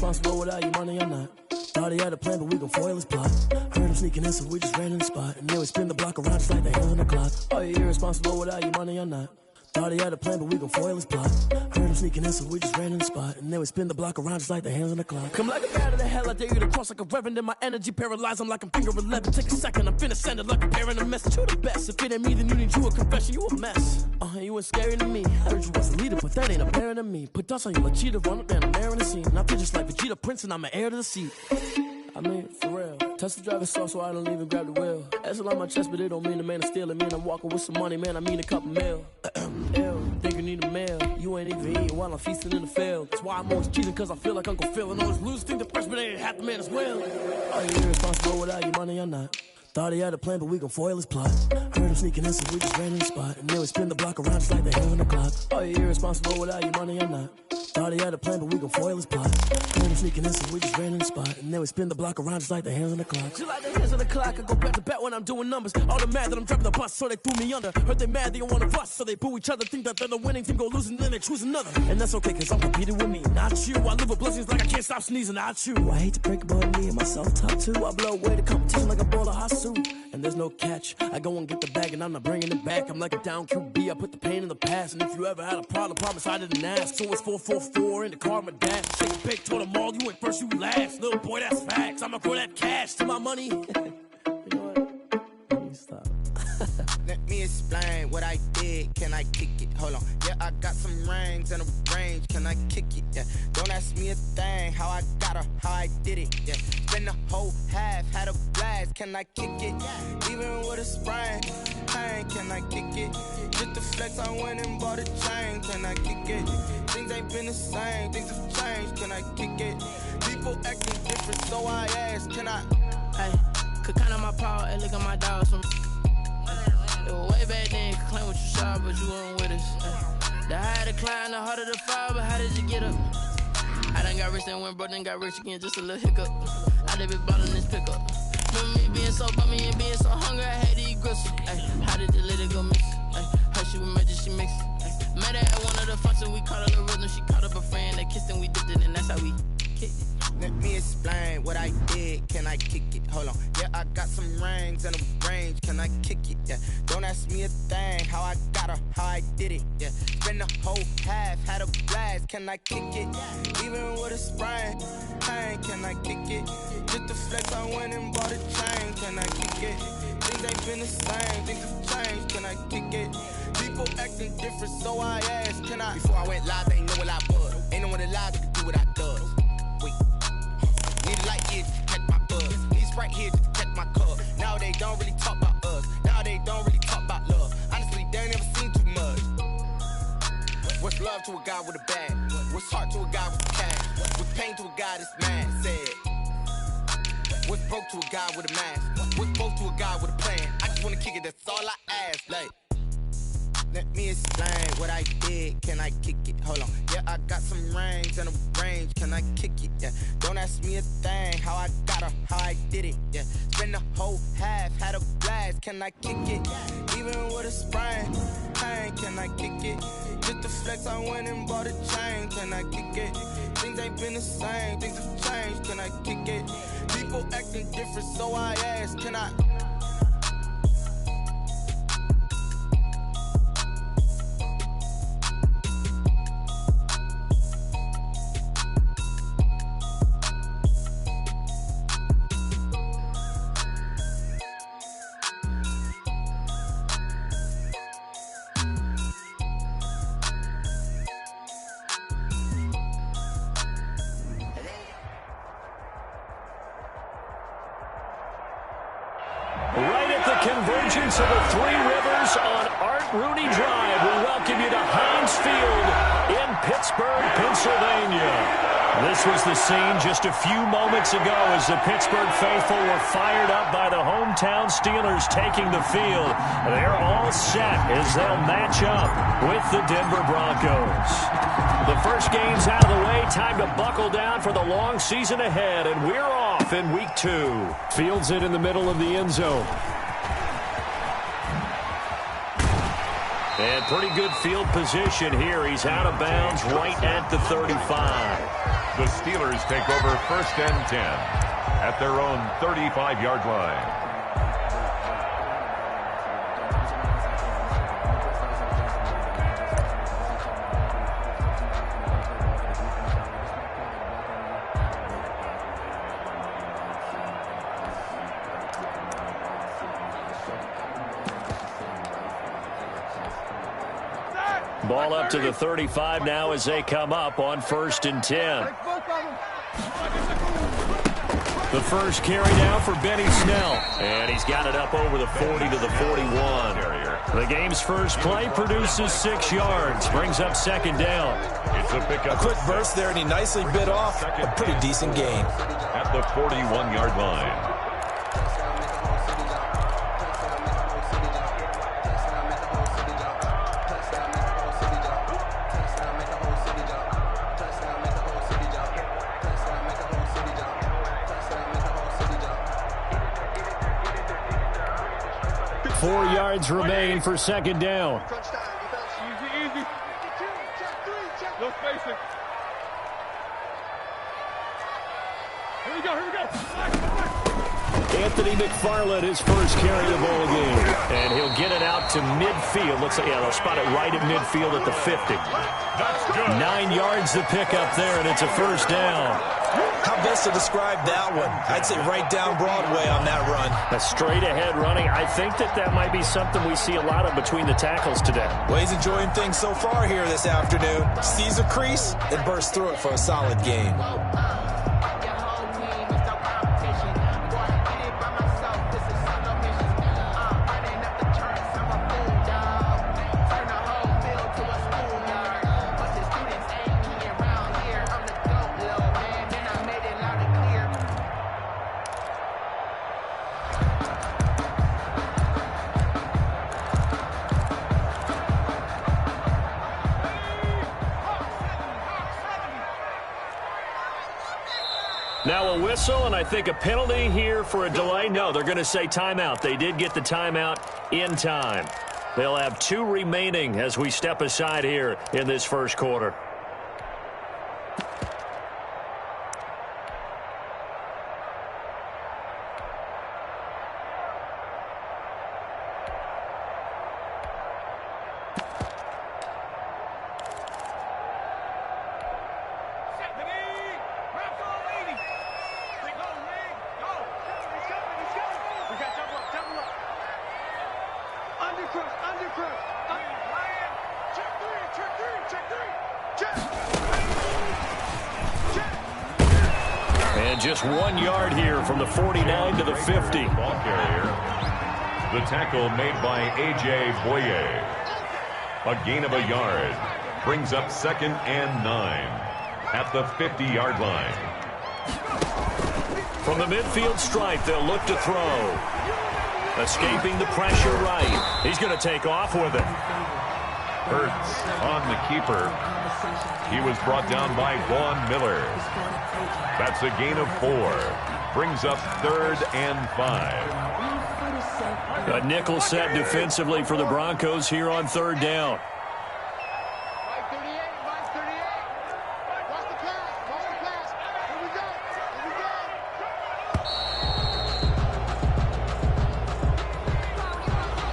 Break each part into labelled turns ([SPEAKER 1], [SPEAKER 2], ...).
[SPEAKER 1] irresponsible without your money or not. Thought he had a plan, but we gon' foil his plot. Heard him sneaking in, so we just ran in the spot. And then we spin the block around just like the hands on the clock. Are you irresponsible without your money or not? Thought he had a plan, but we gon' foil his plot. Heard him sneaking in, so we just ran in the spot. And then we spin the block around just like the hands on the clock. Come like a bat of the hell, I dare you to cross like a reverend. And my energy paralyzed, I'm like I'm finger 11. Take a second, I'm finna send it like a parent a message. You the best, if it ain't me, then you need you a confession. You a mess, you ain't scary to me. I heard you was a leader, but that ain't apparent to me. Put dust on you like cheetah, run up and I'm airing the scene. And I feel just like Vegeta Prince and I'm an heir to the seat. I mean, for real. Touch the driver's soft so I don't even grab the wheel. That's on my chest, but it don't mean the man is stealing. Mean I'm walking with some money, man, I mean a couple mil. Ew, think you need a meal. You ain't even eating while I'm feasting in the field. That's why I'm always cheating, cause I feel like Uncle Phil. And always lose, think the freshman ain't half the man as well. Are you irresponsible without your money or not? Thought he had a plan, but we gon' foil his plot. Heard him sneaking in, so we just ran in the spot. And then we spin the block around just like the hands on the clock. Are you irresponsible without your money or not? Thought he had a plan, but we gon' foil his plot. Heard him sneaking in, so we just ran in the spot. And then we spin the block around just like the hands on the clock. Just like the hands on the clock, I go back to back when I'm doing numbers. All the mad that I'm dropping the bus, so they threw me under. Heard they mad, they don't wanna bust, so they boo each other. Think that they're the winning team, go losing, then they choose another. And that's okay, cause I'm competing with me, not you. I live with blessings like I can't stop sneezing, not you. I hate to break it, but me and myself top too. I blow away the competition like a ball of hot soup. And there's no catch, I go and get the bag and I'm not bringing it back. I'm like a down QB, I put the pain in the past. And if you ever had a problem, promise I didn't ask. So it's 444 in the car, my dad. Shake a big, told them all, you went first, you last. Little boy, that's facts, I'ma grow that cash to my money. You know what? Let me stop.
[SPEAKER 2] Let me explain what I did, can I kick it? Hold on, yeah, I got some rings and a range, can I kick it? Yeah, don't ask me a thing, how I got her, how I did it. Yeah, spend the whole half, had a blast, can I kick it? Even with a sprain, pain, can I kick it? Just the flex, I went and bought a chain, can I kick it? Things ain't been the same, things have changed, can I kick it? People acting different, so I ask, can I?
[SPEAKER 3] Hey, could count on my power and look at my dogs from. It was way back then, could claim what you saw, but you weren't with us. The higher the climb, the harder the fall, but how did you get up? I done got rich, then went broke, then got rich again, just a little hiccup. I done been ballin' this pickup. Remember me being so bummy and being so hungry, I had to eat gristle. Ay, how did the little go miss? Ay, her she emergency mix. Met her at one of the functions, we caught her the rhythm, she caught up a friend, they kissed and we dipped it, and that's how we kicked it.
[SPEAKER 2] Let me explain what I did, can I kick it? Hold on, yeah, I got some rings and a range, can I kick it? Yeah, don't ask me a thing, how I got her, how I did it. Yeah, spend the whole half, had a blast, can I kick it? Even with a sprain, pain, can I kick it? Just the flex, I went and bought a chain, can I kick it? Things ain't been the same, things have changed, can I kick it? People acting different, so I asked, can I? Before I went live, they ain't know what I was. Ain't no one alive that could do what I does. Need a light here just to catch my buzz. Need Sprite here just to catch my cup. Now they don't really talk about us. Now they don't really talk about love. Honestly, they ain't never seen too much. What's love to a guy with a bag? What's heart to a guy with cash? What's pain to a guy that's mad? Said. What's broke to a guy with a mask? What's broke to a guy with a plan? I just wanna kick it, that's all I ask. Like, let me explain what I did, can I kick it? Hold on, yeah, I got some rings and a range, can I kick it? Yeah, don't ask me a thing, how I got her, how I did it. Yeah, spend the whole half, had a blast, can I kick it? Even with a sprain, pain, can I kick it? Just the flex, I went and bought a chain, can I kick it? Things ain't been the same, things have changed, can I kick it? People acting different, so I ask, can I?
[SPEAKER 4] Convergence of the Three Rivers on Art Rooney Drive. We welcome you to Heinz Field in Pittsburgh, Pennsylvania. This was the scene just a few moments ago as the Pittsburgh faithful were fired up by the hometown Steelers taking the field. They're all set as they'll match up with the Denver Broncos. The first game's out of the way. Time to buckle down for the long season ahead, and we're off in Week 2. Fields it in the middle of the end zone. And pretty good field position here. He's out of bounds right at the 35.
[SPEAKER 5] The Steelers take over 1st and 10 at their own 35-yard line.
[SPEAKER 4] Ball up to the 35 now as they come up on 1st and 10. The first carry now for Benny Snell. And he's got it up over the 40 to the 41. The game's first play produces 6 yards. Brings up 2nd down.
[SPEAKER 5] It's a pickup.
[SPEAKER 6] A quick burst there, and he nicely bit off a pretty decent gain.
[SPEAKER 5] At the 41-yard line.
[SPEAKER 4] 4 yards remain for 2nd down.
[SPEAKER 7] Easy. No spacing. Here we go.
[SPEAKER 4] Anthony McFarland, his first carry of the ball game. And he'll get it out to midfield. Looks like, they'll spot it right at midfield at the 50.
[SPEAKER 5] That's good.
[SPEAKER 4] 9 yards to pick up there, and it's a 1st down.
[SPEAKER 6] How best to describe that one? I'd say right down Broadway on that run.
[SPEAKER 4] A straight-ahead running. I think that might be something we see a lot of between the tackles today.
[SPEAKER 6] Well, he's enjoying things so far here this afternoon. Sees a crease and bursts through it for a solid game.
[SPEAKER 4] Now a whistle, and I think a penalty here for a delay. No, they're going to say timeout. They did get the timeout in time. They'll have 2 remaining as we step aside here in this first quarter. And just 1 yard here from the 49 to the 50.
[SPEAKER 5] Ball carrier. The tackle made by A.J. Boye. A gain of a yard. Brings up 2nd and 9 at the 50-yard line.
[SPEAKER 4] From the midfield stripe, they'll look to throw. Escaping the pressure right. He's going to take off with it.
[SPEAKER 5] Hurts on the keeper. He was brought down by Vaughn Miller. That's a gain of 4. Brings up 3rd and 5.
[SPEAKER 4] A nickel set defensively for the Broncos here on 3rd down.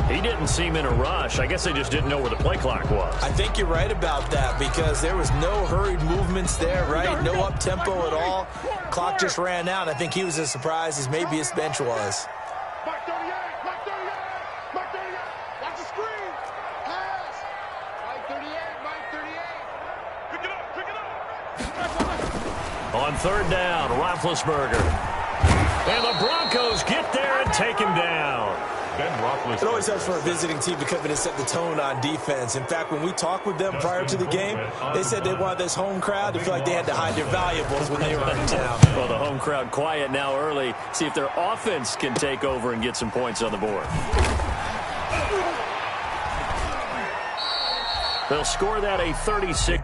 [SPEAKER 4] He didn't seem in a rush. I guess they just didn't know where the play clock was.
[SPEAKER 6] I think you're right about that because there was no hurried movements there, right? No up-tempo at all. Clock just ran out. I think he was as surprised as maybe his bench was.
[SPEAKER 7] Mark 38, Mark 38, Mark 38. Watch the screen. Pass. Mike 38, Mike 38. Pick it up.
[SPEAKER 4] On 3rd down, Roethlisberger. And the Broncos get there and take him down.
[SPEAKER 5] Ben Roethlisberger.
[SPEAKER 6] It always helps for a visiting team to come in and set the tone on defense. In fact, when we talked with them prior to the game, they said they wanted this home crowd to feel like they had to hide their valuables when they were in town.
[SPEAKER 4] Well, the home crowd quiet now early. See if their offense can take over and get some points on the board. They'll score that a 36.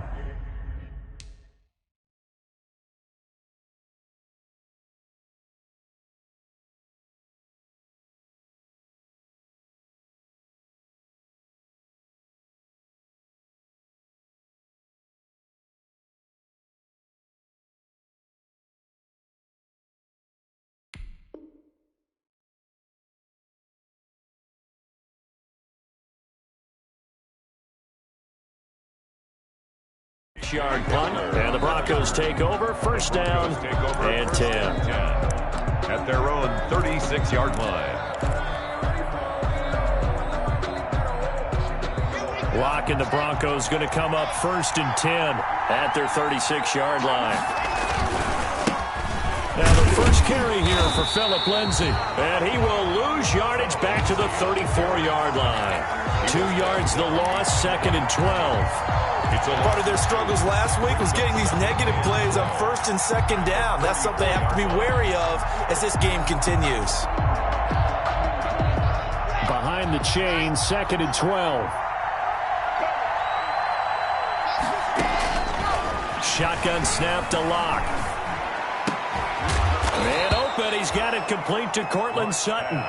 [SPEAKER 4] 36-yard punt, and the Broncos take over. First down and 10.
[SPEAKER 5] At their own 36-yard line.
[SPEAKER 4] Lock and the Broncos going to come up first and 10 at their 36-yard line. Now the first carry here for Phillip Lindsay, and he will lose yardage back to the 34-yard line. 2 yards the loss, second and 12.
[SPEAKER 6] Part of their struggles last week was getting these negative plays on first and second down. That's something they have to be wary of as this game continues.
[SPEAKER 4] Behind the chain, second and 12. Shotgun snap to Lock. Man open. He's got it complete to Cortland Sutton.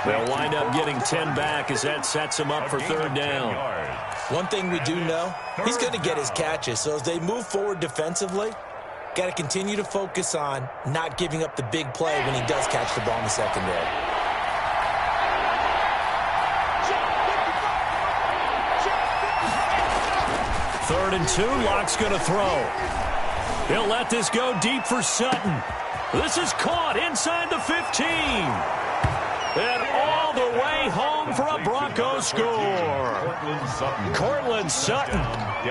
[SPEAKER 4] They'll wind up getting 10 back as that sets him up for third down.
[SPEAKER 6] One thing we do know, he's going to get his catches. So as they move forward defensively, got to continue to focus on not giving up the big play when he does catch the ball in the secondary.
[SPEAKER 4] Third and 2, Lock's going to throw. He'll let this go deep for Sutton. This is caught inside the 15. And all the way home for a Broncos score. Cortland Sutton,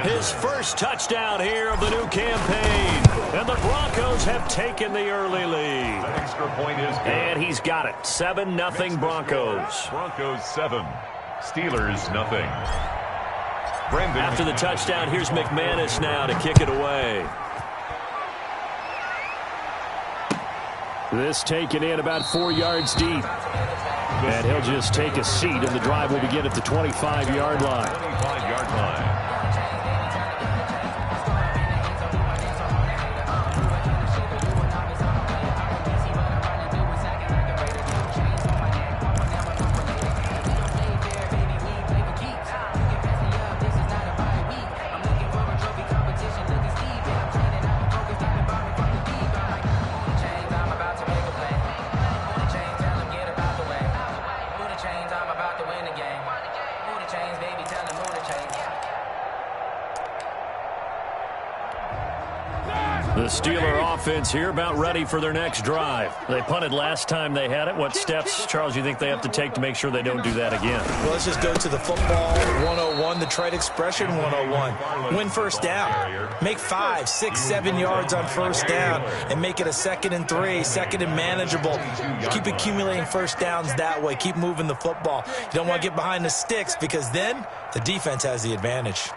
[SPEAKER 4] his first touchdown here of the new campaign. And the Broncos have taken the early lead.
[SPEAKER 5] That extra point is good.
[SPEAKER 4] And he's got it. 7-0 Broncos.
[SPEAKER 5] Broncos 7, Steelers nothing.
[SPEAKER 4] After the touchdown, here's McManus now to kick it away. This taken in about 4 yards deep. And he'll just take a seat, and the drive will begin at the 25-yard line.
[SPEAKER 5] 25-yard line.
[SPEAKER 4] The Steeler offense here about ready for their next drive. They punted last time they had it. What steps, Charles, you think they have to take to make sure they don't do that again?
[SPEAKER 6] Well, let's just go to the football 101, the trite expression 101. Win first down. Make 5, 6, 7 yards on first down and make it a 2nd and 3, second and manageable. Keep accumulating first downs that way. Keep moving the football. You don't want to get behind the sticks because then the defense has the advantage.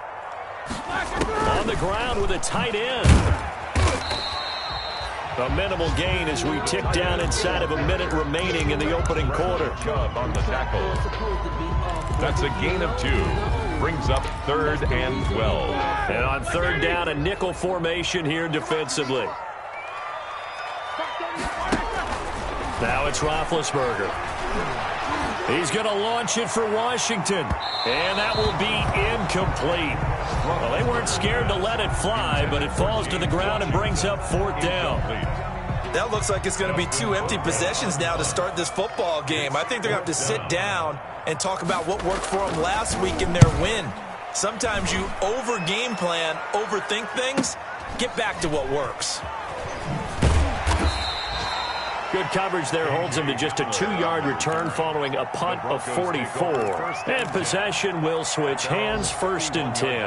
[SPEAKER 4] On the ground with a tight end. A minimal gain as we tick down inside of a minute remaining in the opening quarter.
[SPEAKER 5] On the tackle. That's a gain of 2. Brings up 3rd and 12.
[SPEAKER 4] And on third down, a nickel formation here defensively. Now it's Roethlisberger. He's going to launch it for Washington. And that will be incomplete. Well, they weren't scared to let it fly, but it falls to the ground and brings up 4th down.
[SPEAKER 6] That looks like it's going to be 2 empty possessions now to start this football game. I think they're going to have to sit down and talk about what worked for them last week in their win. Sometimes you over-game plan, overthink things. Get back to what works.
[SPEAKER 4] Good coverage there holds him to just a 2-yard return following a punt of 44. And possession will switch hands, 1st and 10.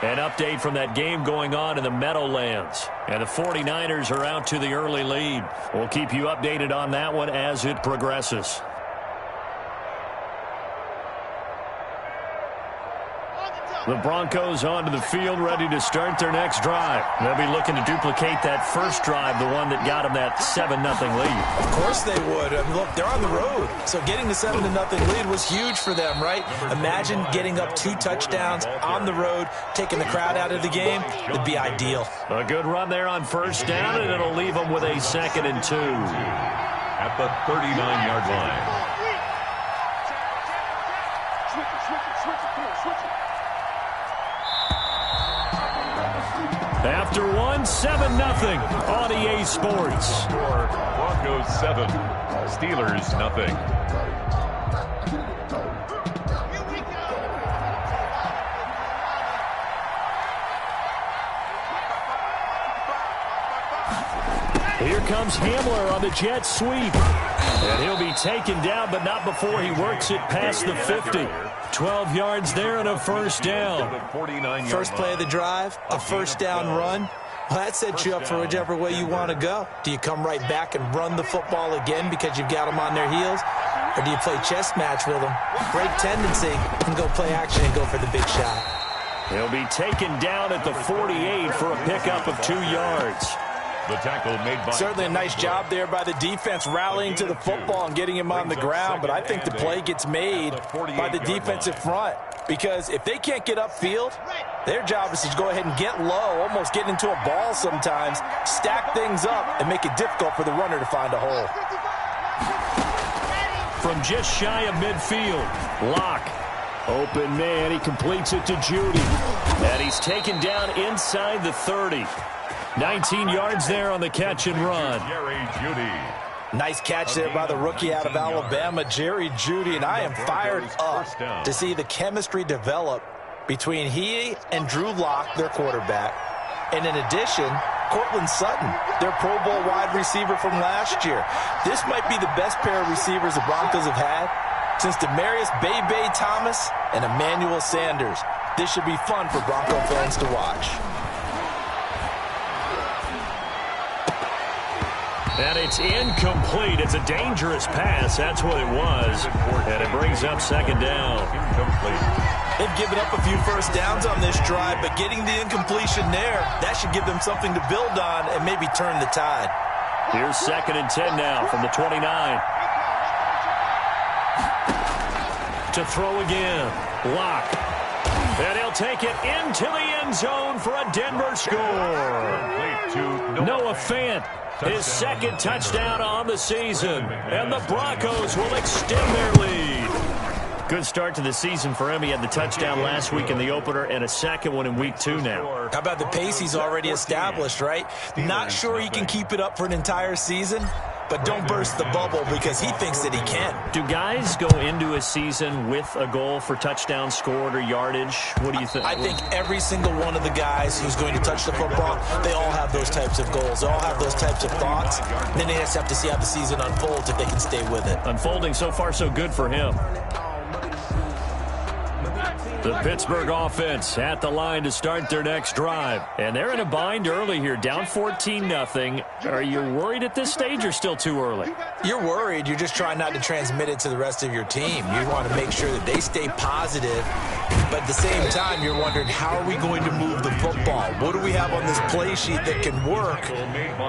[SPEAKER 4] An update from that game going on in the Meadowlands. And the 49ers are out to the early lead. We'll keep you updated on that one as it progresses. The Broncos onto the field, ready to start their next drive. They'll be looking to duplicate that first drive, the one that got them that 7-0 lead.
[SPEAKER 6] Of course they would. I mean, look, they're on the road. So getting the 7-0 lead was huge for them, right? Imagine getting up 2 touchdowns on the road, taking the crowd out of the game. It'd be ideal.
[SPEAKER 4] A good run there on first down, and it'll leave them with a 2nd and 2.
[SPEAKER 5] At the 39-yard line.
[SPEAKER 4] After one, 7-0 on EA Sports.
[SPEAKER 5] Score, Broncos 7, Steelers nothing.
[SPEAKER 4] here comes Hamler on the jet sweep. And he'll be taken down, but not before he works it past the 50. 12 yards there and a first down.
[SPEAKER 6] First play of the drive, a first down run. Well, that sets you up for whichever way you want to go. Do you come right back and run the football again because you've got them on their heels? Or do you play chess match with them, break tendency, and go play action and go for the big shot?
[SPEAKER 4] He'll be taken down at the 48 for a pickup of 2 yards.
[SPEAKER 5] The tackle made by
[SPEAKER 6] certainly a nice job there by the defense rallying to the football and getting him on the ground, but I think the play gets made by the defensive front because if they can't get upfield, their job is to go ahead and get low, almost get into a ball sometimes, stack things up, and make it difficult for the runner to find a hole.
[SPEAKER 4] From just shy of midfield, Locke. Open man, he completes it to Judy. And he's taken down inside the 30. 19 yards there on the catch and run.
[SPEAKER 5] Jerry Judy.
[SPEAKER 6] Nice catch there by the rookie out of Alabama, Jerry Judy. And I am fired up to see the chemistry develop between he and Drew Lock, their quarterback. And in addition, Cortland Sutton, their Pro Bowl wide receiver from last year. This might be the best pair of receivers the Broncos have had since Demarius Bebe Thomas and Emmanuel Sanders. This should be fun for Bronco fans to watch.
[SPEAKER 4] And it's incomplete. It's a dangerous pass. That's what it was. And it brings up second down.
[SPEAKER 5] Incomplete.
[SPEAKER 6] They've given up a few first downs on this drive, but getting the incompletion there, that should give them something to build on and maybe turn the tide.
[SPEAKER 4] Here's 2nd and 10 now from the 29. To throw again. Locke. And he'll take it into the end zone for a Denver score. Noah Fant, his second touchdown on the season. And the Broncos will extend their lead. Good start to the season for him. He had the touchdown last week in the opener and a second one in week 2 now.
[SPEAKER 6] How about the pace he's already established, right? Not sure he can keep it up for an entire season, but don't burst the bubble because he thinks that he can.
[SPEAKER 4] Do guys go into a season with a goal for touchdown scored or yardage? What do you think?
[SPEAKER 6] I think every single one of the guys who's going to touch the football, they all have those types of goals. They all have those types of thoughts. Then they just have to see how the season unfolds if they can stay with it.
[SPEAKER 4] Unfolding so far so good for him. The Pittsburgh offense at the line to start their next drive. And they're in a bind early here, down 14-0. Are you worried at this stage or still too early?
[SPEAKER 6] You're worried. You're just trying not to transmit it to the rest of your team. You want to make sure that they stay positive. But at the same time, you're wondering, how are we going to move the football? What do we have on this play sheet that can work?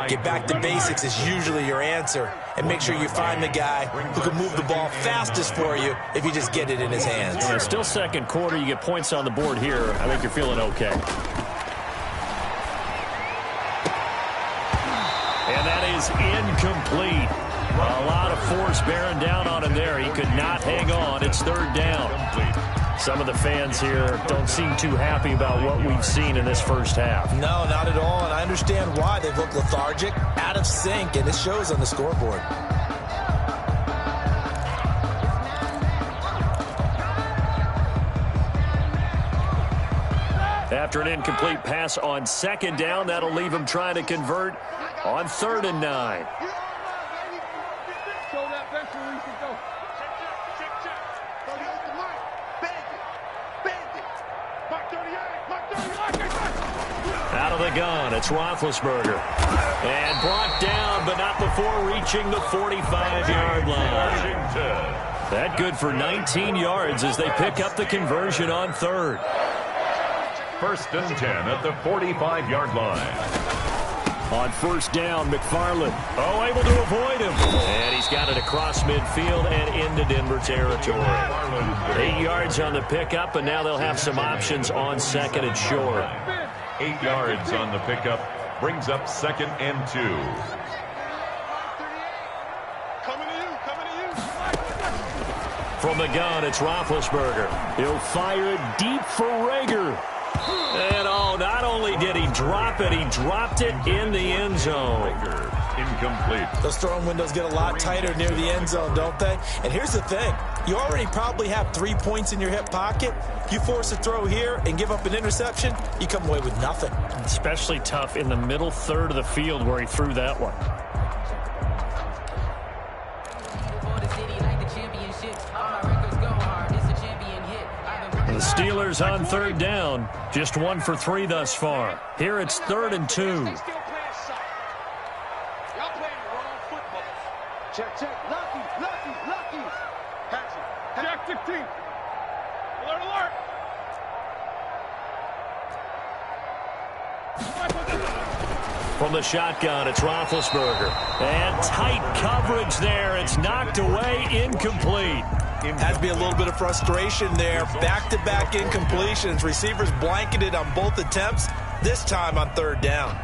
[SPEAKER 6] Get back to basics is usually your answer. And make sure you find the guy who can move the ball fastest for you if you just get it in his hands.
[SPEAKER 4] Yeah, still second quarter. You get points on the board here. I think you're feeling okay. And that is incomplete. A lot of force bearing down on him there. He could not hang on. It's 3rd down. Some of the fans here don't seem too happy about what we've seen in this first half.
[SPEAKER 6] No, not at all, and I understand why. They've looked lethargic, out of sync, and it shows on the scoreboard.
[SPEAKER 4] After an incomplete pass on 2nd down, that'll leave him trying to convert on 3rd and 9. Out of the gun, it's Roethlisberger. And brought down, but not before reaching the 45-yard line. That good for 19 yards as they pick up the conversion on 3rd.
[SPEAKER 5] 1st and 10 at the 45-yard line.
[SPEAKER 4] On 1st down, McFarland. Oh, able to avoid him. And he's got it across midfield and into Denver territory. 8 yards on the pickup, and now they'll have some options on 2nd and short.
[SPEAKER 5] 8 yards on the pickup. Brings up 2nd and 2.
[SPEAKER 4] From the gun, it's Roethlisberger. He'll fire it deep for Rager. And not only did he drop it, he dropped it in the end zone.
[SPEAKER 5] Incomplete.
[SPEAKER 6] Those throwing windows get a lot tighter near the end zone, don't they? And here's the thing. You already probably have 3 points in your hip pocket. You force a throw here and give up an interception, you come away with nothing.
[SPEAKER 4] Especially tough in the middle third of the field where he threw that one. Steelers on third down. Just 1 for 3 thus far. Here it's 3rd and 2.
[SPEAKER 7] Y'all playing wrong football. Check. Lucky. Check 16. Alert.
[SPEAKER 4] From the shotgun, it's Roethlisberger. And tight coverage there. It's knocked away, incomplete.
[SPEAKER 6] Has to be a little bit of frustration there. Back-to-back incompletions. Receivers blanketed on both attempts, this time on 3rd down.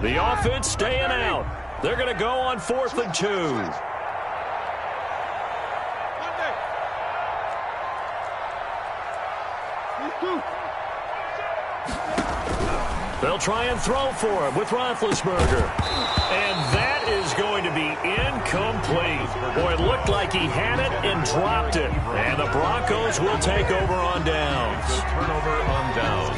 [SPEAKER 4] The offense staying out. They're going to go on 4th and 2. They'll try and throw for him with Roethlisberger. And that is going to be incomplete. Boy, it looked like he had it and dropped it. And the Broncos will take over on downs.
[SPEAKER 5] Turnover on downs.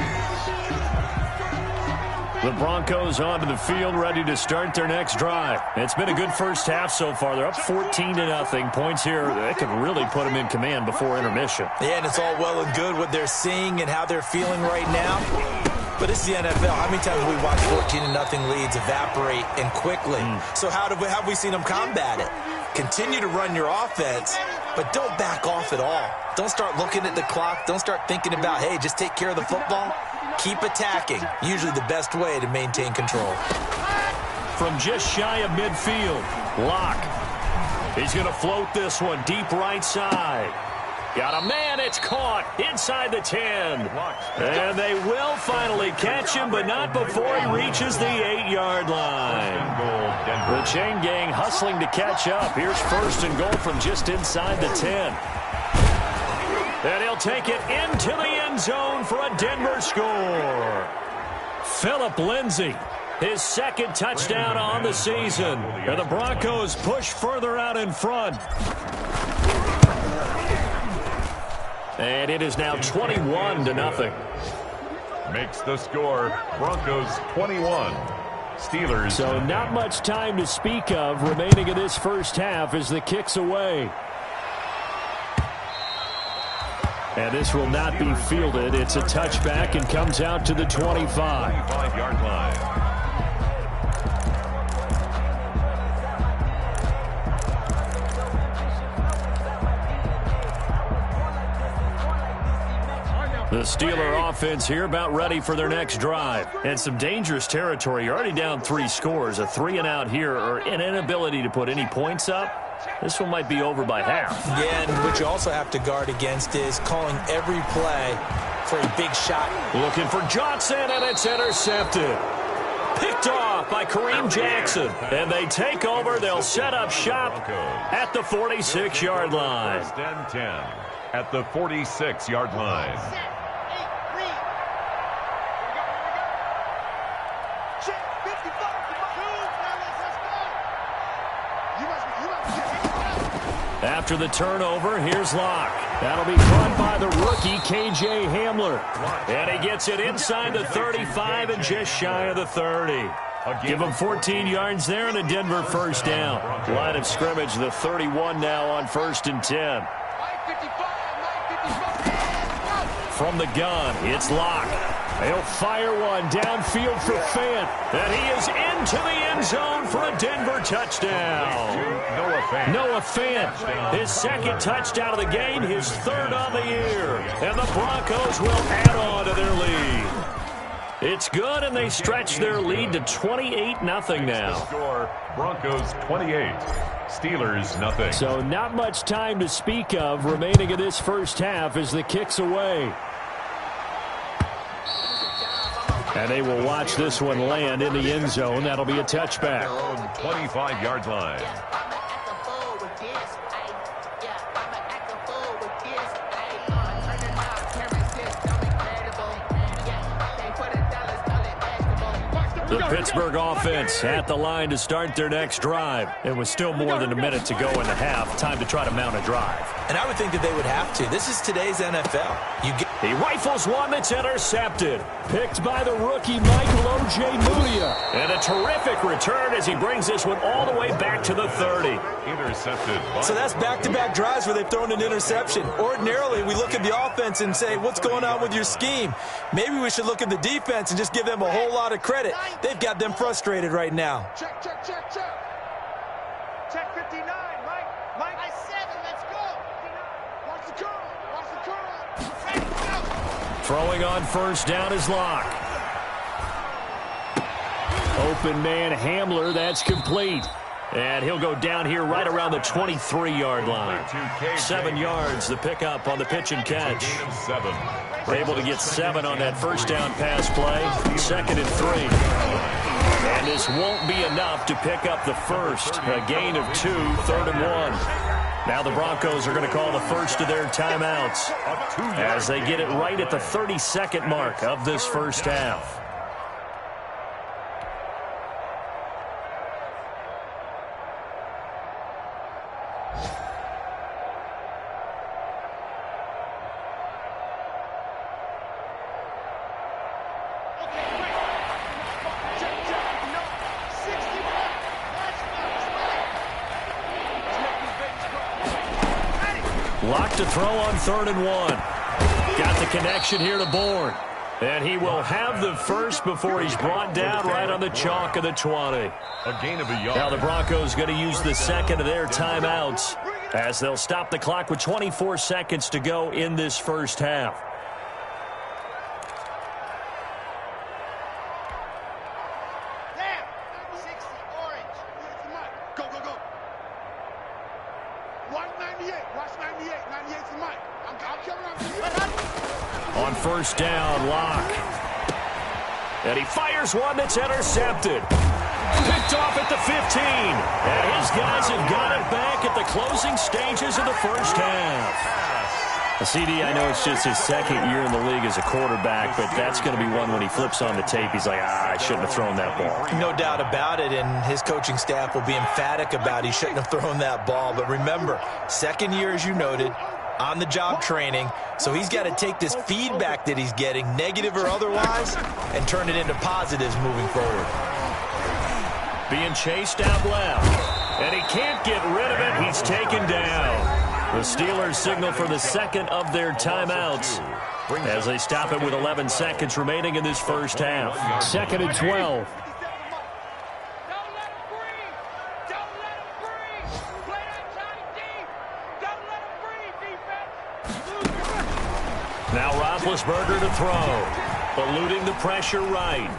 [SPEAKER 4] The Broncos onto the field, ready to start their next drive. It's been a good first half so far. They're up 14-0. Points here, they could really put them in command before intermission.
[SPEAKER 6] Yeah, and it's all well and good what they're seeing and how they're feeling right now. But this is the NFL. How many times have we watched 14-0 leads evaporate and quickly? So how have we seen them combat it? Continue to run your offense, but don't back off at all. Don't start looking at the clock. Don't start thinking about, hey, just take care of the football. Keep attacking. Usually the best way to maintain control.
[SPEAKER 4] From just shy of midfield, Locke. He's going to float this one deep right side. Got a man, it's caught inside the 10. And they will finally catch him, but not before he reaches the 8-yard line. The chain gang hustling to catch up. Here's 1st and goal from just inside the 10. And he'll take it into the end zone for a Denver score. Phillip Lindsay, his 2nd touchdown on the season. And the Broncos push further out in front. And it is now 21-0.
[SPEAKER 5] Makes the score Broncos 21. Steelers.
[SPEAKER 4] So not much time to speak of remaining in this first half as the kick's away. And this will not be fielded. It's a touchback and comes out to the 25.
[SPEAKER 5] 25-yard line.
[SPEAKER 4] The Steeler offense here about ready for their next drive. And some dangerous territory. You're already down 3 scores. A 3-and-out here or an inability to put any points up. This one might be over by half.
[SPEAKER 6] Yeah, and what you also have to guard against is calling every play for a big shot.
[SPEAKER 4] Looking for Johnson, and it's intercepted. Picked off by Kareem Jackson. And they take over. They'll set up shop at the 46-yard line.
[SPEAKER 5] 10 at the 46-yard line.
[SPEAKER 4] After the turnover, here's Locke. That'll be caught by the rookie, K.J. Hamler. And he gets it inside the 35 and just shy of the 30. Give him 14 yards there and a Denver first down. Line of scrimmage, the 31 now on 1st and 10. From the gun, it's Locke. He'll fire one downfield for Fant. And he is into the end zone for a Denver touchdown. Noah Fant, his 2nd touchdown of the game, his 3rd on the year. And the Broncos will add on to their lead. It's good, and they stretch their lead to 28-0 now.
[SPEAKER 5] Score, Broncos 28, Steelers 0.
[SPEAKER 4] So not much time to speak of remaining in this first half as the kick's away. And they will watch this one land in the end zone. That'll be a touchback.
[SPEAKER 5] Their own 25-yard line.
[SPEAKER 4] The Pittsburgh offense at the line to start their next drive. It was still more than a minute to go in the half. Time to try to mount a drive.
[SPEAKER 6] And I would think that they would have to. This is today's NFL.
[SPEAKER 4] He rifles one that's intercepted. Picked by the rookie Michael Ojemudia. And a terrific return as he brings this one all the way back to the 30.
[SPEAKER 5] Intercepted.
[SPEAKER 6] So that's back-to-back drives where they've thrown an interception. Ordinarily, we look at the offense and say, what's going on with your scheme? Maybe we should look at the defense and just give them a whole lot of credit. They've got them frustrated right now.
[SPEAKER 7] Check. Check 59, Mike. I 7, let's go. Watch the curl. Ready, go.
[SPEAKER 4] Throwing on first down is Locke. Open man Hamler, that's complete. And he'll go down here right around the 23-yard line. 7 yards, the pickup on the pitch and catch. Able to get 7 on that first down pass play. 2nd and 3. And this won't be enough to pick up the first. A gain of 2, 3rd and 1. Now the Broncos are going to call the first of their timeouts as they get it right at the 32nd mark of this first half. Locked to throw on 3rd and 1. Got the connection here to Bourne. And he will have the first before he's brought down right on the chalk of the 20.
[SPEAKER 5] A gain of a yard.
[SPEAKER 4] Now the Broncos going to use the second of their timeouts as they'll stop the clock with 24 seconds to go in this first half.
[SPEAKER 7] Damn. 60, orange. Go. 198. Watch 98. 98's the mic. I'm coming up to you.
[SPEAKER 4] On first down, Locke. And he fires one that's intercepted. Picked off at the 15. And his guys have got it back at the closing stages of the first half. CD, I know it's just his 2nd year in the league as a quarterback, but that's going to be one when he flips on the tape, he's like, I shouldn't have thrown that ball.
[SPEAKER 6] No doubt about it, and his coaching staff will be emphatic about he shouldn't have thrown that ball. But remember, 2nd year, as you noted, on-the-job training, so he's got to take this feedback that he's getting, negative or otherwise, and turn it into positives moving forward.
[SPEAKER 4] Being chased out left, and he can't get rid of it. He's taken down. The Steelers signal for the second of their timeouts as they stop it with 11 seconds remaining in this first half. 2nd and 12. Now Roethlisberger to throw, eluding the pressure right.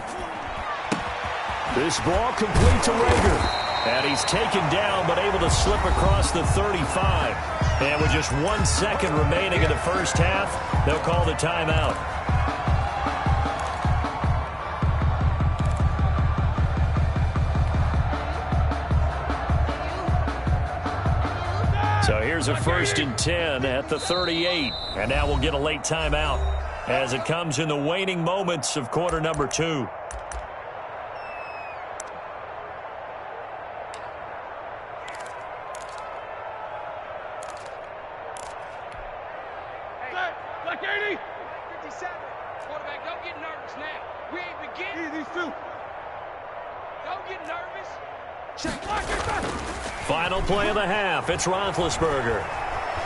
[SPEAKER 4] This ball complete to Rager. And he's taken down but able to slip across the 35. And with just 1 second remaining in the first half, they'll call the timeout. So here's a 1st and 10 at the 38. And now we'll get a late timeout as it comes in the waning moments of quarter number 2. Final play of the half. It's Roethlisberger.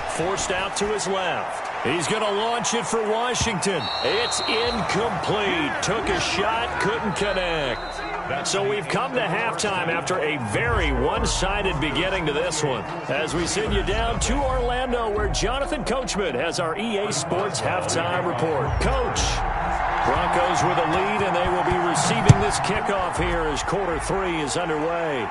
[SPEAKER 4] Forced out to his left. He's going to launch it for Washington. It's incomplete. Took a shot, couldn't connect. So we've come to halftime after a very one-sided beginning to this one. As we send you down to Orlando, where Jonathan Coachman has our EA Sports halftime report. Coach, Broncos with a lead, and they will be receiving this kickoff here as quarter 3 is underway.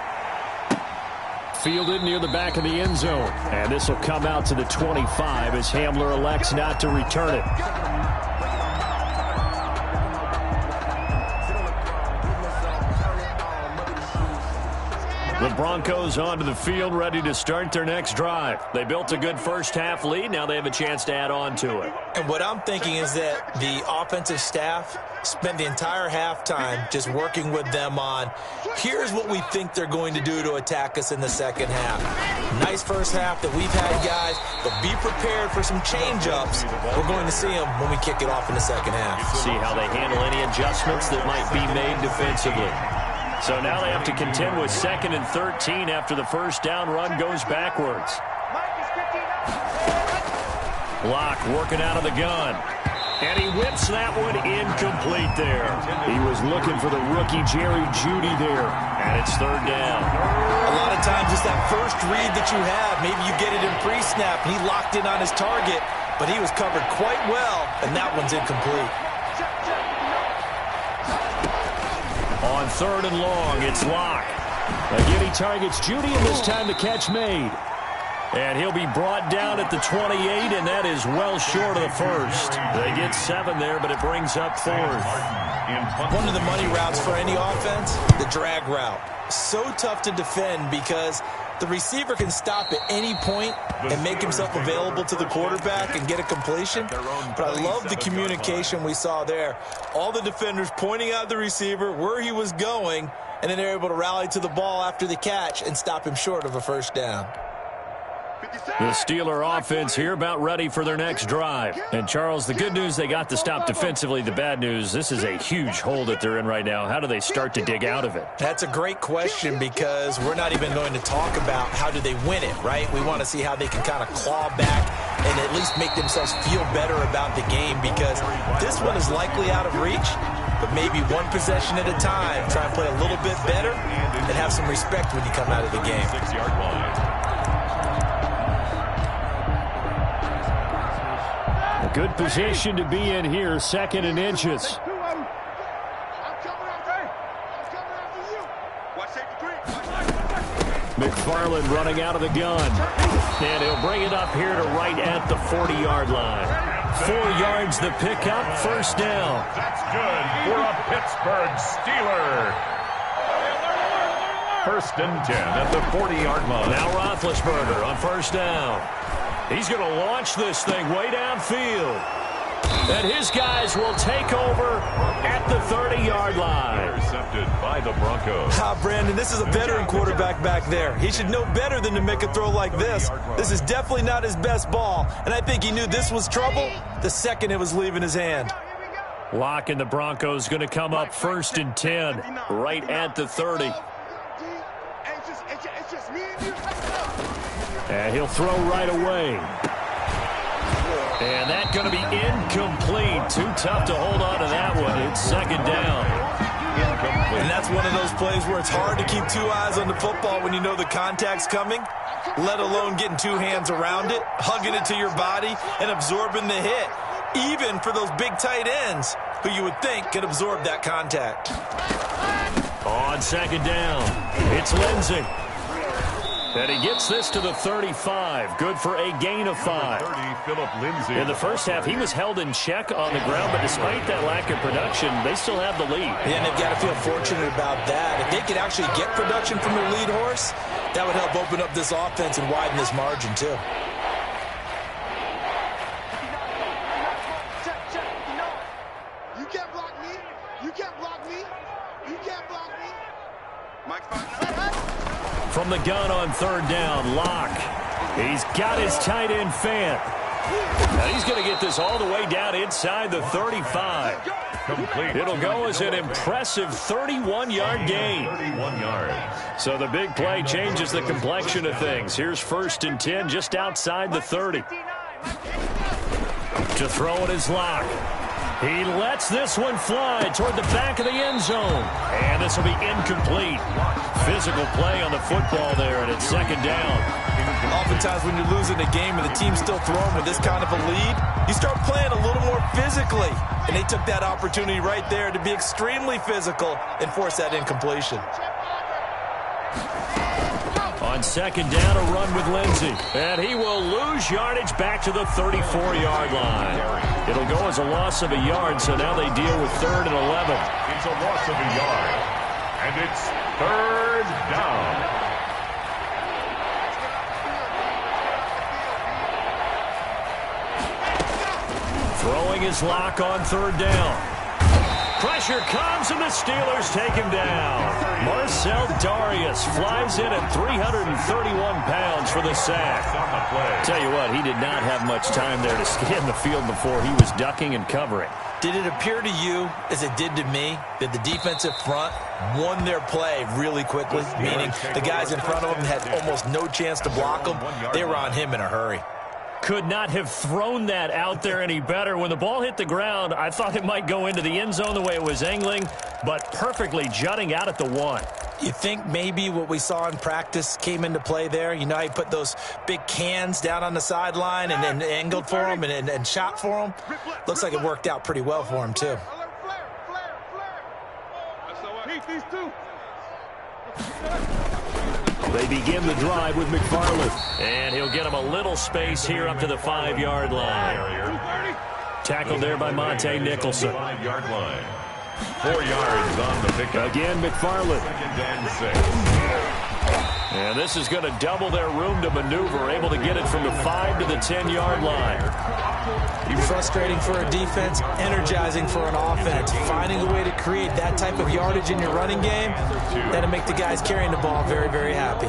[SPEAKER 4] Fielded near the back of the end zone. And this will come out to the 25 as Hamler elects not to return it. The Broncos onto the field, ready to start their next drive. They built a good first-half lead. Now they have a chance to add on to it.
[SPEAKER 6] And what I'm thinking is that the offensive staff spend the entire halftime just working with them on, here's what we think they're going to do to attack us in the second half. Nice first half that we've had, guys, but be prepared for some change-ups. We're going to see them when we kick it off in the second half.
[SPEAKER 4] See how they handle any adjustments that might be made defensively. So now they have to contend with 2nd and 13 after the first down run goes backwards. Locke working out of the gun. And he whips that one incomplete there. He was looking for the rookie Jerry Jeudy there. And it's 3rd down.
[SPEAKER 6] A lot of times it's that first read that you have. Maybe you get it in pre-snap and he locked in on his target, but he was covered quite well, and that one's incomplete.
[SPEAKER 4] On 3rd and long, it's Locke. Again, he targets Jeudy, and this time the catch made. And he'll be brought down at the 28, and that is well short of the first. They get 7 there, but it brings up 4th.
[SPEAKER 6] One of the money routes for any offense, the drag route. So tough to defend because the receiver can stop at any point and make himself available to the quarterback and get a completion. But I love the communication we saw there. All the defenders pointing out the receiver, where he was going, and then they're able to rally to the ball after the catch and stop him short of a first down.
[SPEAKER 4] The Steeler offense here about ready for their next drive. And, Charles, the good news, they got the stop defensively. The bad news, this is a huge hole that they're in right now. How do they start to dig out of it?
[SPEAKER 6] That's a great question because we're not even going to talk about how do they win it, right? We want to see how they can kind of claw back and at least make themselves feel better about the game because this one is likely out of reach, but maybe one possession at a time. Try and play a little bit better and have some respect when you come out of the game.
[SPEAKER 5] 6-yard line.
[SPEAKER 4] Good position to be in here, 2nd and inches. McFarland running out of the gun. And he'll bring it up here to right at the 40-yard line. 4 yards the pickup, 1st down.
[SPEAKER 5] That's good for a Pittsburgh Steeler. 1st and 10 at the 40-yard line.
[SPEAKER 4] Now Roethlisberger on 1st down. He's going to launch this thing way downfield. And his guys will take over at the 30-yard line.
[SPEAKER 5] Intercepted by the Broncos.
[SPEAKER 6] Brandon, this is a veteran quarterback back there. He should know better than to make a throw like this. This is definitely not his best ball, and I think he knew this was trouble the second it was leaving his hand.
[SPEAKER 4] Locke and the Broncos going to come up 1st and 10, right at the 30. And he'll throw right away. And that's going to be incomplete. Too tough to hold on to that one. It's 2nd down.
[SPEAKER 5] Incomplete.
[SPEAKER 6] And that's one of those plays where it's hard to keep 2 eyes on the football when you know the contact's coming, let alone getting 2 hands around it, hugging it to your body, and absorbing the hit, even for those big tight ends who you would think could absorb that contact.
[SPEAKER 4] On 2nd down, it's Lindsey. And he gets this to the 35. Good for a gain of 5.
[SPEAKER 5] 30, Phillip Lindsay.
[SPEAKER 4] In the first half, he was held in check on the ground, but despite that lack of production, they still have the lead.
[SPEAKER 6] Yeah, and they've got to feel fortunate about that. If they could actually get production from their lead horse, that would help open up this offense and widen this margin, too.
[SPEAKER 7] You can't block me. You can't block me. You can't block me.
[SPEAKER 4] From the gun on 3rd down, Locke. He's got his tight end Fant. Now he's going to get this all the way down inside the 35.
[SPEAKER 5] Complete.
[SPEAKER 4] It'll go as an impressive 31-yard gain.
[SPEAKER 5] 31 yards.
[SPEAKER 4] So the big play changes the complexion of things. Here's 1st and 10 just outside the 30. To throw it is Locke. He lets this one fly toward the back of the end zone. And this will be incomplete. Physical play on the football there, and it's 2nd down.
[SPEAKER 6] Oftentimes when you're losing a game and the team's still throwing with this kind of a lead, you start playing a little more physically. And they took that opportunity right there to be extremely physical and force that incompletion.
[SPEAKER 4] On 2nd down, a run with Lindsey. And he will lose yardage back to the 34-yard line. It'll go as a loss of a yard, so now they deal with 3rd and 11.
[SPEAKER 5] It's a loss of a yard. And it's 3rd down.
[SPEAKER 4] Throwing his lock on third down. Pressure comes, and the Steelers take him down. Marcel Darius flies in at 331 pounds for the sack. Tell you what, he did not have much time there to scan the field before he was ducking and covering.
[SPEAKER 6] Did it appear to you, as it did to me, that the defensive front won their play really quickly? Meaning the guys in front of them had almost no chance to block him. They were on him in a hurry.
[SPEAKER 4] Could not have thrown that out there any better. When the ball hit the ground, I thought it might go into the end zone the way it was angling, but perfectly jutting out at the 1.
[SPEAKER 6] You think maybe what we saw in practice came into play there? You know, he put those big cans down on the sideline and angled for him and shot for him. Looks like it worked out pretty well for him, too.
[SPEAKER 4] They begin the drive with McFarland, and he'll get him a little space here up to the 5-yard line. Tackled there by Monte Nicholson.
[SPEAKER 5] 5-yard line. 4 yards on the pickup.
[SPEAKER 4] Again, McFarland.
[SPEAKER 5] 2nd and 6.
[SPEAKER 4] And this is going to double their room to maneuver, able to get it from the 5 to the 10-yard line.
[SPEAKER 6] Frustrating for a defense, energizing for an offense. Finding a way to create that type of yardage in your running game, that'll make the guys carrying the ball very, very happy.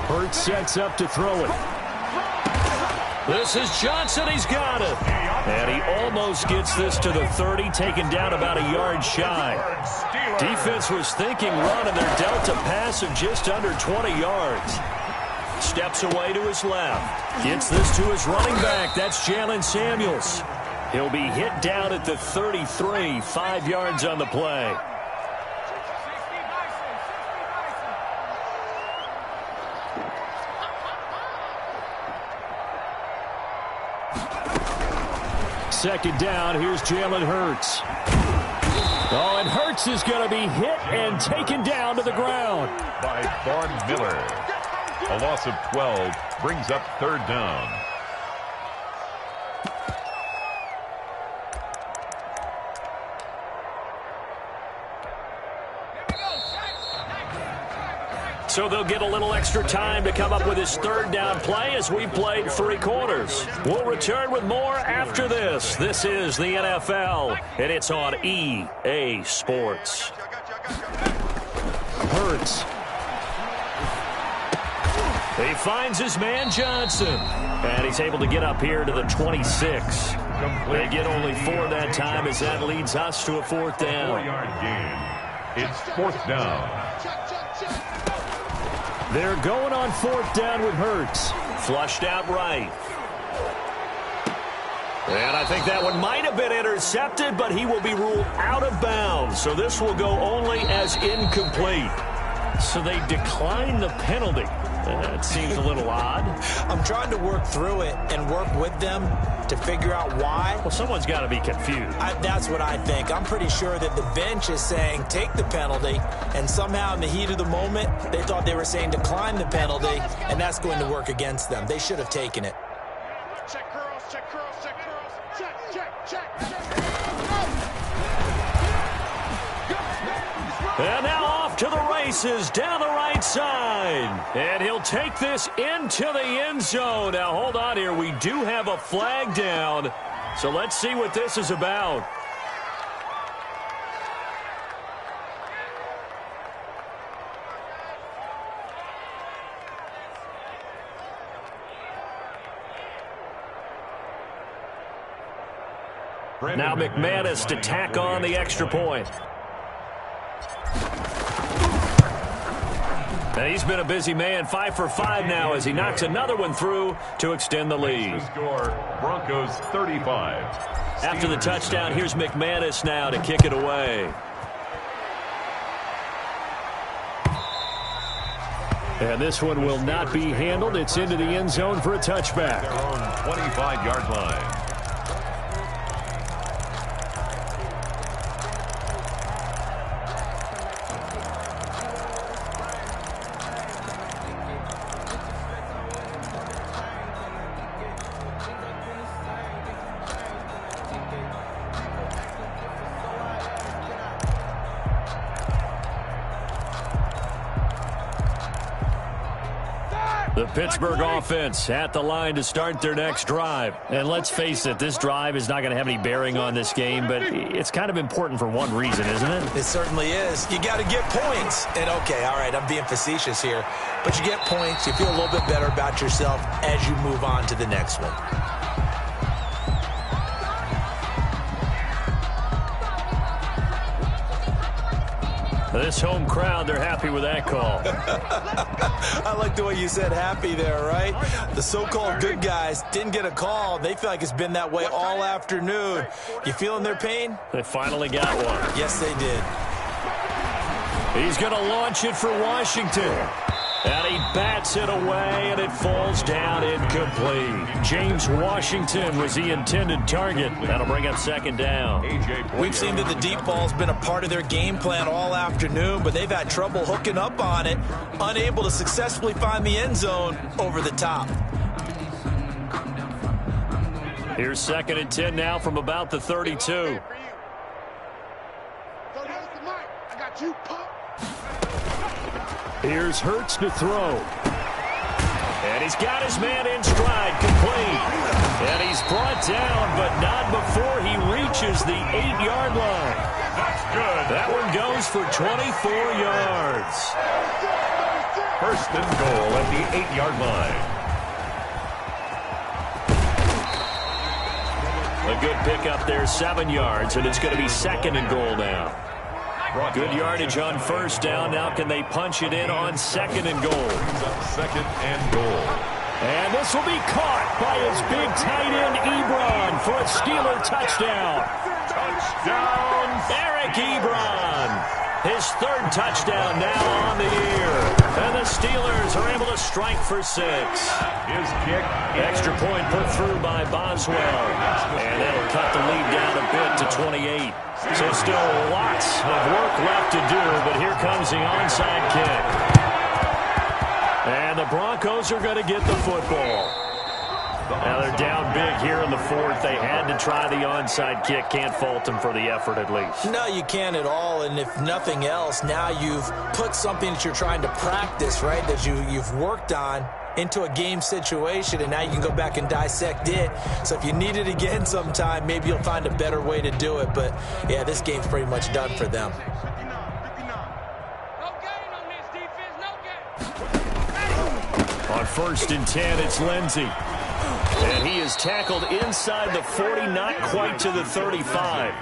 [SPEAKER 4] Hurts sets up to throw it. This is Johnson. He's got it. And he almost gets this to the 30, taken down about a yard shy. Defense was thinking run, and they're dealt a pass of just under 20 yards. Steps away to his left. Gets this to his running back. That's Jalen Samuels. He'll be hit down at the 33, 5 yards on the play. Second down, here's Jalen Hurts. Oh, and Hurts is going to be hit and taken down to the ground.
[SPEAKER 5] By Vaughn Miller. A loss of 12 brings up 3rd down.
[SPEAKER 4] So they'll get a little extra time to come up with his 3rd down play as we played 3 quarters. We'll return with more after this. This is the NFL, and it's on EA Sports. Hurts. He finds his man Johnson, and he's able to get up here to the 26. They get only 4 that time as that leads us to a 4th down.
[SPEAKER 5] 4-yard gain. It's 4th down.
[SPEAKER 4] They're going on 4th down with Hurts. Flushed out right. And I think that one might have been intercepted, but he will be ruled out of bounds. So this will go only as incomplete. So they decline the penalty. That seems a little odd.
[SPEAKER 6] I'm trying to work through it and work with them to figure out why.
[SPEAKER 4] Well, someone's got to be confused.
[SPEAKER 6] That's what I think. I'm pretty sure that the bench is saying take the penalty, and somehow in the heat of the moment, they thought they were saying decline the penalty, and that's going to work against them. They should have taken it.
[SPEAKER 7] Check curls, check curls, check curls. Check.
[SPEAKER 4] And now off to the races down the right side. And he'll take this into the end zone. Now, hold on here. We do have a flag down. So let's see what this is about. Now McManus to tack on the extra point. And he's been a busy man, 5 for 5 now as he knocks another one through to extend the lead.
[SPEAKER 5] The score, Broncos 35.
[SPEAKER 4] After the touchdown, here's McManus now to kick it away. And this one will not be handled. It's into the end zone for a touchback.
[SPEAKER 5] Their own 25-yard line.
[SPEAKER 4] The Pittsburgh offense at the line to start their next drive. And let's face it, this drive is not going to have any bearing on this game, but it's kind of important for one reason, isn't it?
[SPEAKER 6] It certainly is. You got to get points. And, okay, all right, I'm being facetious here. But you get points, you feel a little bit better about yourself as you move on to the next one.
[SPEAKER 4] This home crowd, they're happy with that call.
[SPEAKER 6] I like the way you said happy there, right? The so-called good guys didn't get a call. They feel like it's been that way all afternoon. You feeling their pain?
[SPEAKER 4] They finally got one.
[SPEAKER 6] Yes, they did.
[SPEAKER 4] He's going to launch it for Washington. And he bats it away, and it falls down incomplete. James Washington was the intended target. That'll bring up second down.
[SPEAKER 6] We've seen that the deep ball's been a part of their game plan all afternoon, but they've had trouble hooking up on it, unable to successfully find the end zone over the top.
[SPEAKER 4] Here's 2nd and 10 now from about the 32.
[SPEAKER 7] I got you, pup.
[SPEAKER 4] Here's Hurts to throw. And he's got his man in stride, complete. And he's brought down, but not before he reaches the 8-yard line.
[SPEAKER 5] That's good.
[SPEAKER 4] That one goes for 24 yards.
[SPEAKER 5] 1st and goal at the 8-yard line.
[SPEAKER 4] A good pickup there, 7 yards, and it's going to be 2nd and goal now. Good yardage on 1st down. Now can they punch it in on 2nd and goal?
[SPEAKER 5] 2nd and goal.
[SPEAKER 4] And this will be caught by his big tight end, Ebron, for a Steeler touchdown.
[SPEAKER 5] Touchdown!
[SPEAKER 4] Eric Ebron, his 3rd touchdown now on the year. And the Steelers are able to strike for 6.
[SPEAKER 5] His kick.
[SPEAKER 4] Extra point put through by Boswell. And that'll cut the lead down a bit to 28. So still lots of work left to do, but here comes the onside kick. And the Broncos are going to get the football. Now they're down big here in the 4th. They had to try the onside kick. Can't fault them for the effort at least.
[SPEAKER 6] No, you can't at all. And if nothing else, now you've put something that you're trying to practice, right, that you've worked on into a game situation, and now you can go back and dissect it. So if you need it again sometime, maybe you'll find a better way to do it. But, yeah, this game's pretty much done for them.
[SPEAKER 4] On 1st and 10, it's Lindsey. And he is tackled inside the 40, not quite to the 35.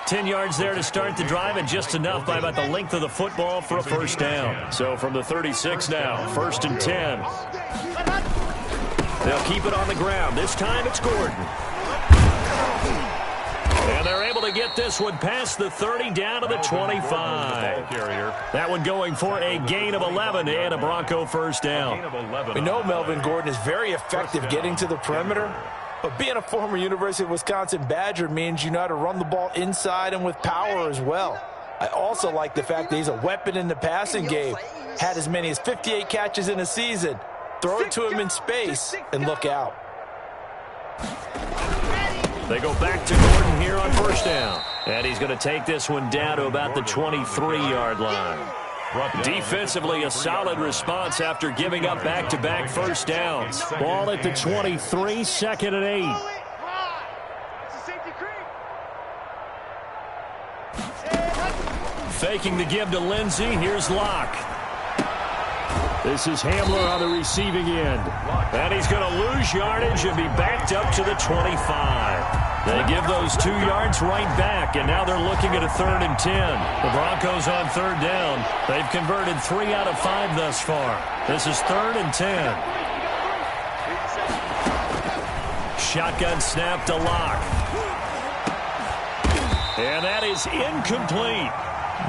[SPEAKER 4] 10 yards there to start the drive, and just enough by about the length of the football for a 1st down. So from the 36 now, 1st and 10. They'll keep it on the ground. This time it's Gordon. And they're able to get this one past the 30 down to the 25. That one going for a gain of 11 and a Bronco 1st down.
[SPEAKER 6] We know Melvin Gordon is very effective getting to the perimeter, but being a former University of Wisconsin Badger means you know how to run the ball inside and with power as well. I also like the fact that he's a weapon in the passing game. Had as many as 58 catches in a season. Throw it to him in space and look out.
[SPEAKER 4] They go back to Gordon here on 1st down. And he's going to take this one down to about the 23-yard line. Defensively, a solid response after giving up back-to-back 1st downs. Ball at the 23, 2nd and 8. Faking the give to Lindsey. Here's Locke. This is Hamler on the receiving end. And he's going to lose yardage and be backed up to the 25. They give those 2 yards right back, and now they're looking at a 3rd and 10. The Broncos on 3rd down. They've converted 3 out of 5 thus far. This is 3rd and 10. Shotgun snap to Locke. And that is incomplete.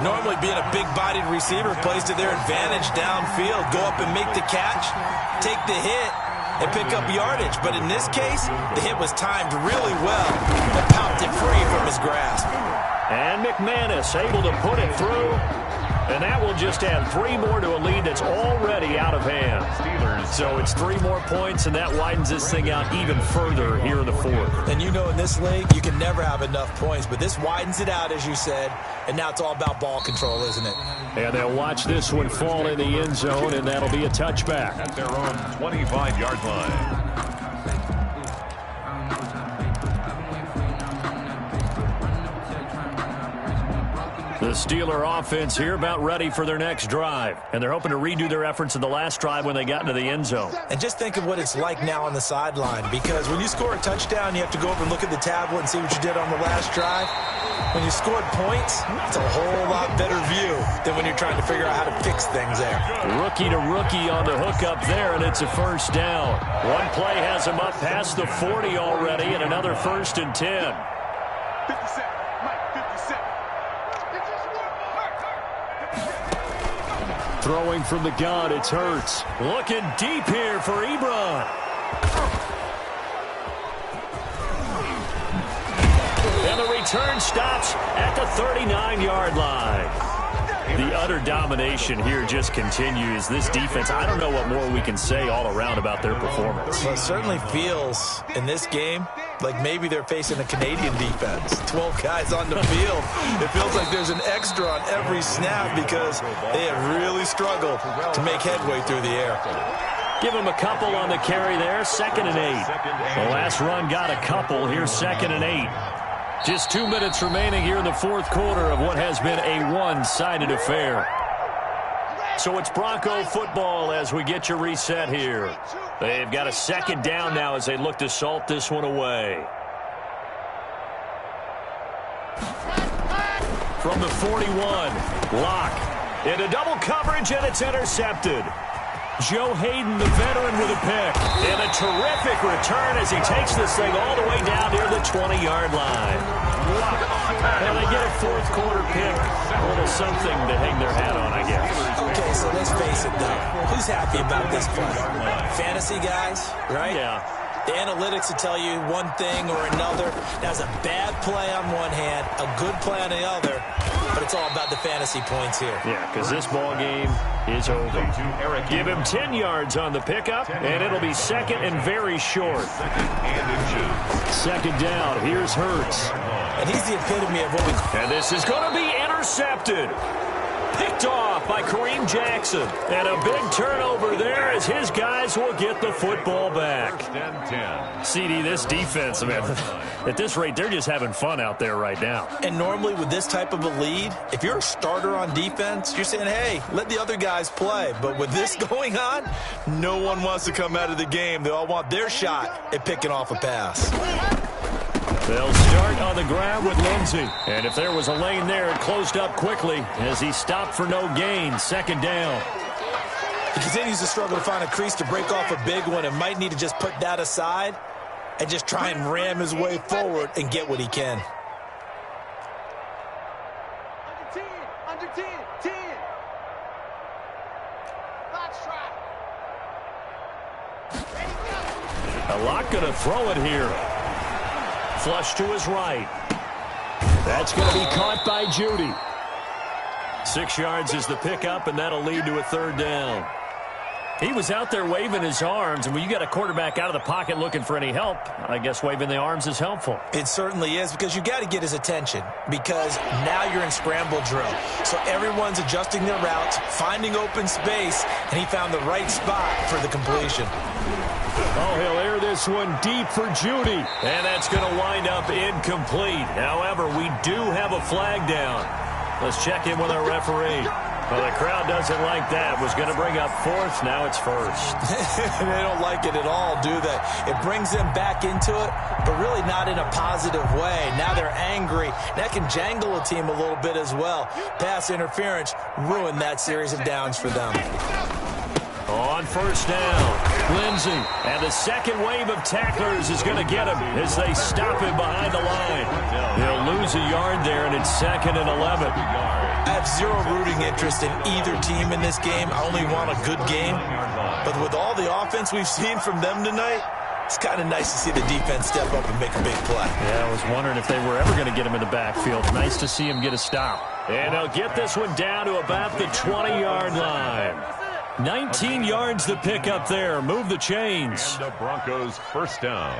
[SPEAKER 6] Normally being a big-bodied receiver plays to their advantage downfield. Go up and make the catch, take the hit, and pick up yardage. But in this case, the hit was timed really well and popped it free from his grasp.
[SPEAKER 4] And McManus able to put it through. And that will just add 3 more to a lead that's already out of hand. So it's 3 more points, and that widens this thing out even further here in the 4th.
[SPEAKER 6] And you know in this league, you can never have enough points, but this widens it out, as you said, and now it's all about ball control, isn't it?
[SPEAKER 4] And they'll watch this one fall in the end zone, and that'll be a touchback.
[SPEAKER 5] At their own 25-yard line.
[SPEAKER 4] The Steeler offense here about ready for their next drive. And they're hoping to redo their efforts in the last drive when they got into the end zone.
[SPEAKER 6] And just think of what it's like now on the sideline, because when you score a touchdown, you have to go over and look at the tablet and see what you did on the last drive. When you scored points, it's a whole lot better view than when you're trying to figure out how to fix things there.
[SPEAKER 4] Rookie to rookie on the hook up there, and it's a first down. One play has him up past the 40 already, and another 1st and 10.
[SPEAKER 7] 57. Mike, 57.
[SPEAKER 4] Throwing from the gun, it's Hurts. Looking deep here for Ebron. And the return stops at the 39-yard line. The utter domination here just continues. This defense, I don't know what more we can say all around about their performance.
[SPEAKER 6] Well, it certainly feels in this game like maybe they're facing a Canadian defense. 12 guys on the field. It feels like there's an extra on every snap because they have really struggled to make headway through the air.
[SPEAKER 4] Give him a couple on the carry there. 2nd and 8. The last run got a couple. Here's 2nd and 8. Just 2 minutes remaining here in the 4th quarter of what has been a one-sided affair. So it's Bronco football as we get your reset here. They've got a 2nd down now as they look to salt this one away. From the 41, Locke into double coverage, and it's intercepted. Joe Hayden, the veteran, with a pick. And a terrific return as he takes this thing all the way down near the 20-yard line. And they get a 4th quarter pick. A little something to hang their hat on, I guess.
[SPEAKER 6] Okay, so let's face it, though. Who's happy about this play? Fantasy guys, right?
[SPEAKER 4] Yeah.
[SPEAKER 6] The analytics will tell you one thing or another. That's a bad play on one hand, a good play on the other, but it's all about the fantasy points here.
[SPEAKER 4] Yeah, because this ball game is over. Give him 10 yards on the pickup, and it'll be 2nd and very short. 2nd down. Here's Hurts.
[SPEAKER 6] And he's the epitome of what we...
[SPEAKER 4] And this is going to be intercepted. Picked off by Kareem Jackson. And a big turnover there as his guys will get the football back. CD, this defense, man, at this rate, they're just having fun out there right now.
[SPEAKER 6] And normally with this type of a lead, if you're a starter on defense, you're saying, hey, let the other guys play. But with this going on, no one wants to come out of the game. They all want their shot at picking off a pass.
[SPEAKER 4] They'll start on the ground with Lindsey. And if there was a lane there, it closed up quickly as he stopped for no gain. 2nd down.
[SPEAKER 6] He continues to struggle to find a crease to break off a big one and might need to just put that aside and just try and ram his way forward and get what he can.
[SPEAKER 7] Under 10. Box try.
[SPEAKER 4] A lot going to throw it here. Flush to his right. That's going to be caught by Judy. 6 yards is the pickup, and that'll lead to a 3rd down. He was out there waving his arms, and when you got a quarterback out of the pocket looking for any help, I guess waving the arms is helpful.
[SPEAKER 6] It certainly is, because you got to get his attention, because now you're in scramble drill. So everyone's adjusting their routes, finding open space, and he found the right spot for the completion.
[SPEAKER 4] Oh, he'll air this one deep for Judy, and that's going to wind up incomplete. However, we do have a flag down. Let's check in with our referee. Well, the crowd doesn't like that. Was going to bring up 4th. Now it's 1st.
[SPEAKER 6] They don't like it at all, do they? It brings them back into it, but really not in a positive way. Now they're angry. That can jangle a team a little bit as well. Pass interference ruined that series of downs for them.
[SPEAKER 4] On 1st down, Lindsey. And the second wave of tacklers is going to get him as they stop him behind the line. He'll lose a yard there, and it's 2nd and 11.
[SPEAKER 6] I have zero rooting interest in either team in this game. I only want a good game. But with all the offense we've seen from them tonight, it's kind of nice to see the defense step up and make a big play.
[SPEAKER 4] Yeah, I was wondering if they were ever going to get him in the backfield. Nice to see him get a stop. And they'll get this one down to about the 20-yard line. 19 yards to pick up there. Move the chains.
[SPEAKER 5] And the Broncos first down.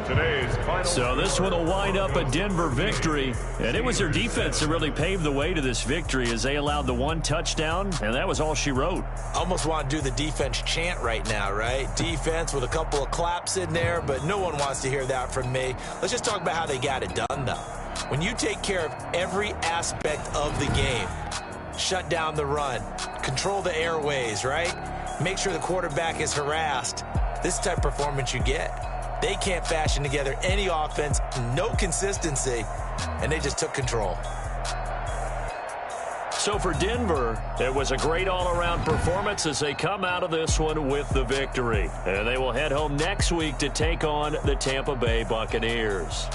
[SPEAKER 5] Today's final.
[SPEAKER 4] So this one will wind up a Denver victory. And it was their defense that really paved the way to this victory as they allowed the one touchdown, and that was all she wrote.
[SPEAKER 6] Almost want to do the defense chant right now, right? Defense with a couple of claps in there, but no one wants to hear that from me. Let's just talk about how they got it done, though. When you take care of every aspect of the game, shut down the run, control the airways, right? Make sure the quarterback is harassed. This type of performance you get. They can't fashion together any offense, no consistency, and they just took control.
[SPEAKER 4] So for Denver, it was a great all-around performance as they come out of this one with the victory. And they will head home next week to take on the Tampa Bay Buccaneers.